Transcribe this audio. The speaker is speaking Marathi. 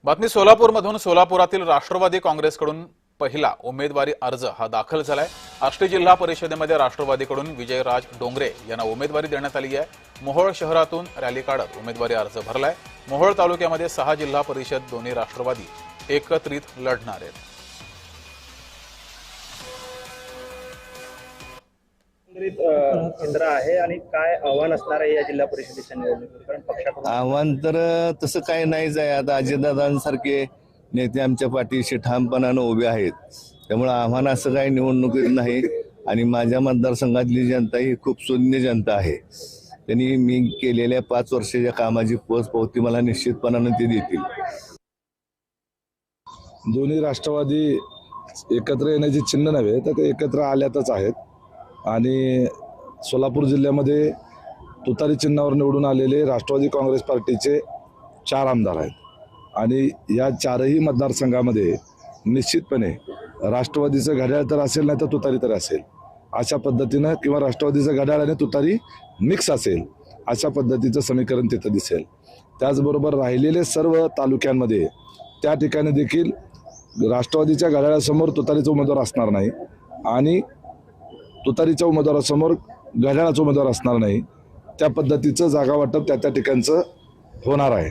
बातमी सोलापूरमधून सोलापुरातील राष्ट्रवादी काँग्रेसकडून पहिला उमेदवारी अर्ज हा दाखल झालाय। आष्टी जिल्हा परिषदेमध्ये राष्ट्रवादीकडून विजयराज डोंगरे यांना उमेदवारी देण्यात आली आहे। मोहोळ शहरातून रॅली काढत उमेदवारी अर्ज भरलाय। मोहोळ तालुक्यामध्ये 6 जिल्हा परिषद दोन्ही राष्ट्रवादी एकत्रित लढणार आहेत। केंद्र आहे आणि काय आव्हान असणार आहे या जिल्हा परिषदेच्या निवडणुकीत? कारण पक्षाकडून आव्हान तर तसं काही नाहीच आहे। आता अजितदादांसारखे नेते आमच्या पाठीशी ठामपणानं उभे आहेत, त्यामुळे आव्हान असं काही निवडणुकीत नाही। आणि माझ्या मतदारसंघातली जनता ही खूप शून्य जनता आहे। त्यांनी मी केलेल्या 5 वर्षाच्या कामाची पोचपावती मला निश्चितपणानं ते देतील। दोन्ही राष्ट्रवादी एकत्र येण्याचे चिन्ह नव्हे तर ते एकत्र आल्यातच आहेत। आणि सोलापूर जिल्ह्यामध्ये तुतारी चिन्हावर निवडून आलेले राष्ट्रवादी काँग्रेस पार्टीचे 4 आमदार आहेत आणि या 4ही मतदारसंघामध्ये निश्चितपणे राष्ट्रवादीचं घड्याळ तर असेल नाही तर तुतारी तर असेल अशा पद्धतीनं, किंवा राष्ट्रवादीचं घड्याळ आणि तुतारी मिक्स असेल अशा पद्धतीचं समीकरण तिथं दिसेल। त्याचबरोबर राहिलेले सर्व तालुक्यांमध्ये त्या ठिकाणी देखील राष्ट्रवादीच्या घड्याळासमोर तुतारीचा उमेदवार असणार नाही आणि तुतारीच्या उमेदवारासमोर घड्याळाचा उमेदवार असणार नाही। त्या पद्धतीचं जागा वाटप त्या ठिकाणचं होणार आहे।